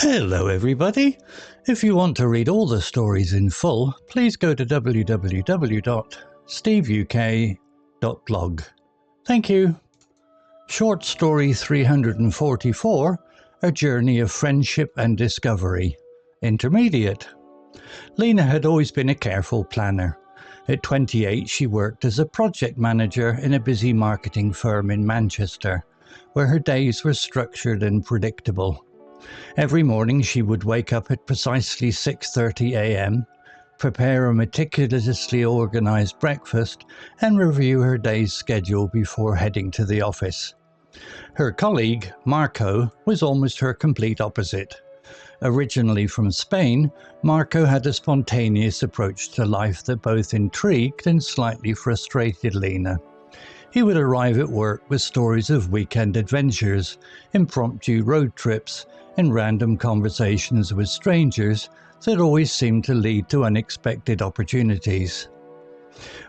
Hello everybody! If you want to read all the stories in full, please go to www.steveuk.blog. Thank you. Short story 344, A Journey of Friendship and Discovery. Intermediate. Lena had always been a careful planner. At 28, she worked as a project manager in a busy marketing firm in Manchester, where her days were structured and predictable. Every morning she would wake up at precisely 6:30 a.m., prepare a meticulously organised breakfast, and review her day's schedule before heading to the office. Her colleague, Marco, was almost her complete opposite. Originally from Spain, Marco had a spontaneous approach to life that both intrigued and slightly frustrated Lena. He would arrive at work with stories of weekend adventures, impromptu road trips, and random conversations with strangers that always seemed to lead to unexpected opportunities.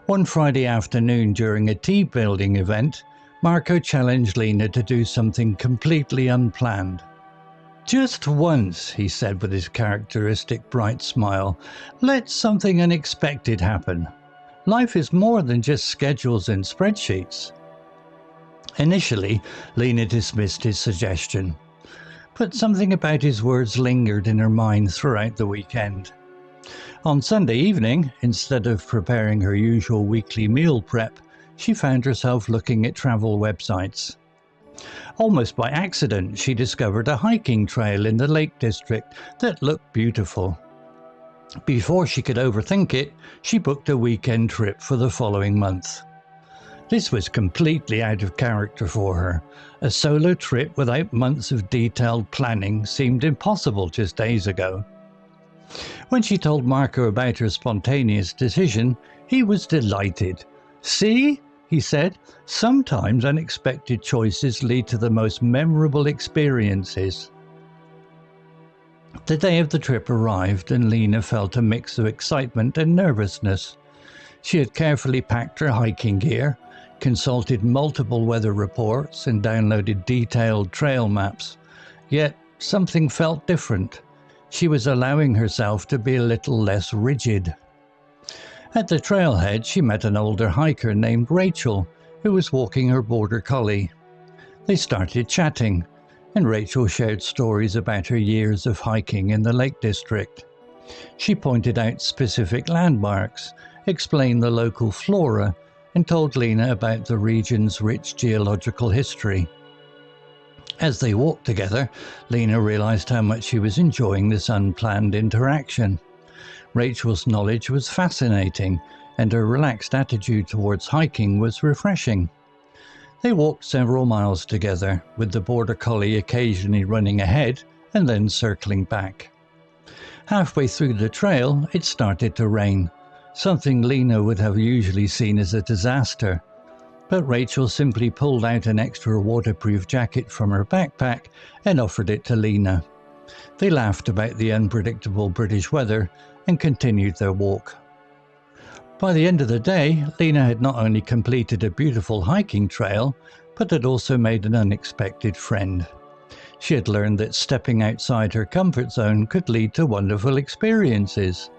One Friday afternoon during a team-building event, Marco challenged Lena to do something completely unplanned. "Just once," he said with his characteristic bright smile, "let something unexpected happen. Life is more than just schedules and spreadsheets." Initially, Lena dismissed his suggestion, but something about his words lingered in her mind throughout the weekend. On Sunday evening, instead of preparing her usual weekly meal prep, she found herself looking at travel websites. Almost by accident, she discovered a hiking trail in the Lake District that looked beautiful. Before she could overthink it, she booked a weekend trip for the following month. This was completely out of character for her. A solo trip without months of detailed planning seemed impossible just days ago. When she told Marco about her spontaneous decision, he was delighted. "See?" he said, "sometimes unexpected choices lead to the most memorable experiences." The day of the trip arrived and Lena felt a mix of excitement and nervousness. She had carefully packed her hiking gear, consulted multiple weather reports and downloaded detailed trail maps. Yet something felt different. She was allowing herself to be a little less rigid. At the trailhead, she met an older hiker named Rachel, who was walking her border collie. They started chatting, and Rachel shared stories about her years of hiking in the Lake District. She pointed out specific landmarks, explained the local flora, and told Lena about the region's rich geological history. As they walked together, Lena realized how much she was enjoying this unplanned interaction. Rachel's knowledge was fascinating, and her relaxed attitude towards hiking was refreshing. They walked several miles together, with the border collie occasionally running ahead and then circling back. Halfway through the trail, it started to rain, something Lena would have usually seen as a disaster. But Rachel simply pulled out an extra waterproof jacket from her backpack and offered it to Lena. They laughed about the unpredictable British weather and continued their walk. By the end of the day, Lena had not only completed a beautiful hiking trail, but had also made an unexpected friend. She had learned that stepping outside her comfort zone could lead to wonderful experiences.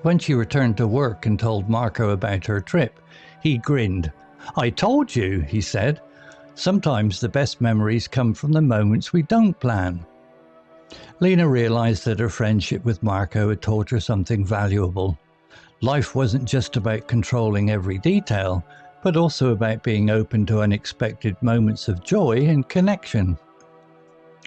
When she returned to work and told Marco about her trip, he grinned. "I told you," he said. "Sometimes the best memories come from the moments we don't plan." Lena realized that her friendship with Marco had taught her something valuable. Life wasn't just about controlling every detail, but also about being open to unexpected moments of joy and connection.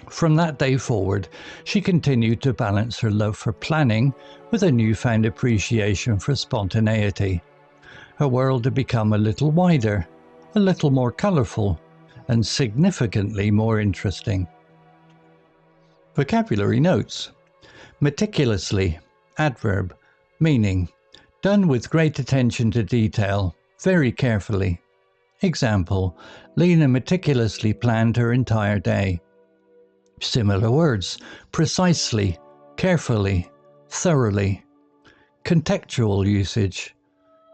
From that day forward, she continued to balance her love for planning with a newfound appreciation for spontaneity. Her world had become a little wider, a little more colourful, and significantly more interesting. Vocabulary notes. Meticulously, adverb, meaning, done with great attention to detail, very carefully. Example, Lena meticulously planned her entire day. Similar words, precisely, carefully, thoroughly. Contextual usage,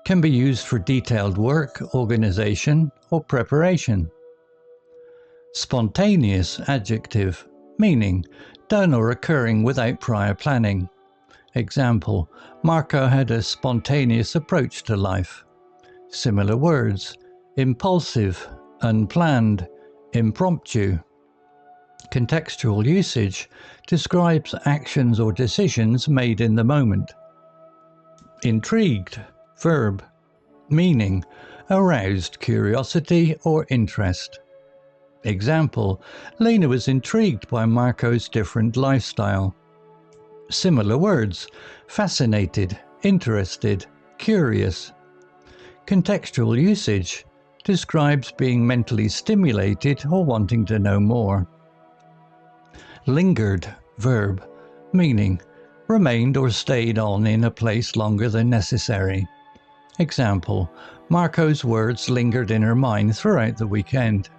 can be used for detailed work, organization, or preparation. Spontaneous adjective, meaning done or occurring without prior planning. Example, Marco had a spontaneous approach to life. Similar words, impulsive, unplanned, impromptu. Contextual usage describes actions or decisions made in the moment. Intrigued, verb, meaning, aroused curiosity or interest. Example, Lena was intrigued by Marco's different lifestyle. Similar words, fascinated, interested, curious. Contextual usage describes being mentally stimulated or wanting to know more. Lingered, verb, meaning, remained or stayed on in a place longer than necessary. Example, Marco's words lingered in her mind throughout the weekend.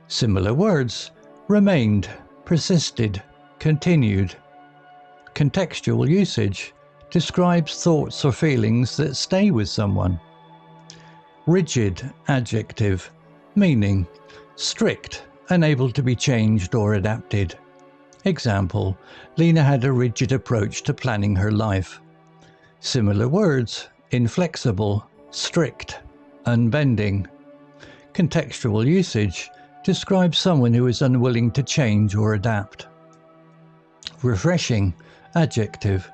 Similar words, remained, persisted, continued. Contextual usage describes thoughts or feelings that stay with someone. Rigid, adjective, meaning, strict, unable to be changed or adapted. Example, Lena had a rigid approach to planning her life. Similar words, inflexible, strict, unbending. Contextual usage describes someone who is unwilling to change or adapt. Refreshing, adjective,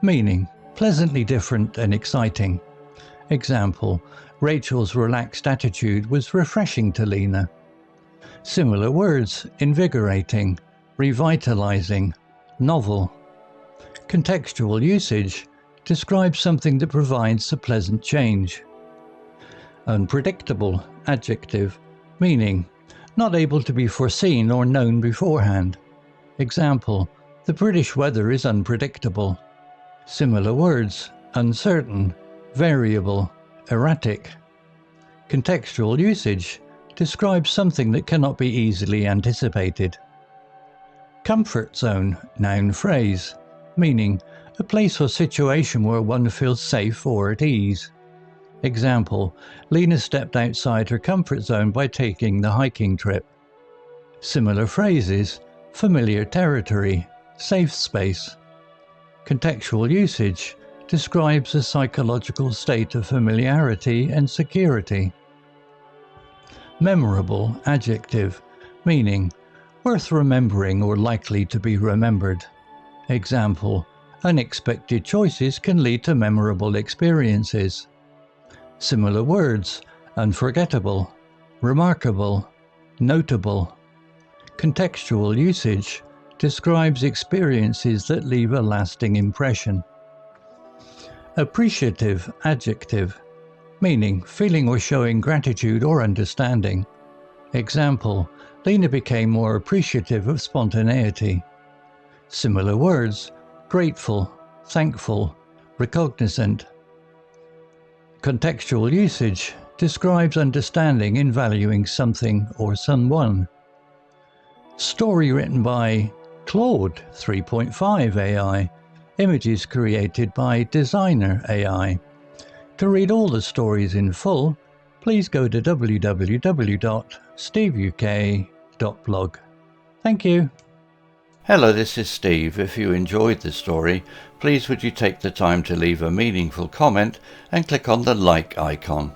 meaning, pleasantly different and exciting. Example, Rachel's relaxed attitude was refreshing to Lena. Similar words, invigorating, revitalizing, novel. Contextual usage describes something that provides a pleasant change. Unpredictable, adjective, meaning, not able to be foreseen or known beforehand. Example, the British weather is unpredictable. Similar words, uncertain, variable, erratic. Contextual usage describes something that cannot be easily anticipated. Comfort zone, noun phrase, meaning, a place or situation where one feels safe or at ease. Example, Lena stepped outside her comfort zone by taking the hiking trip. Similar phrases, familiar territory, safe space. Contextual usage describes a psychological state of familiarity and security. Memorable, adjective, meaning, worth remembering or likely to be remembered. Example, unexpected choices can lead to memorable experiences. Similar words, unforgettable, remarkable, notable. Contextual usage describes experiences that leave a lasting impression. Appreciative, adjective, meaning feeling or showing gratitude or understanding. Example, Lena became more appreciative of spontaneity. Similar words, grateful, thankful, recognizant. Contextual usage describes understanding in valuing something or someone. Story written by Claude 3.5 AI. Images created by Designer AI. To read all the stories in full, please go to www.steveuk.blog. Thank you. Hello, this is Steve. If you enjoyed the story, please would you take the time to leave a meaningful comment and click on the like icon.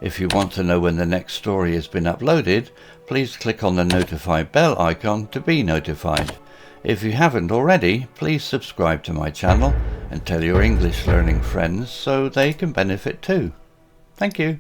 If you want to know when the next story has been uploaded, please click on the notify bell icon to be notified. If you haven't already, please subscribe to my channel and tell your English learning friends so they can benefit too. Thank you.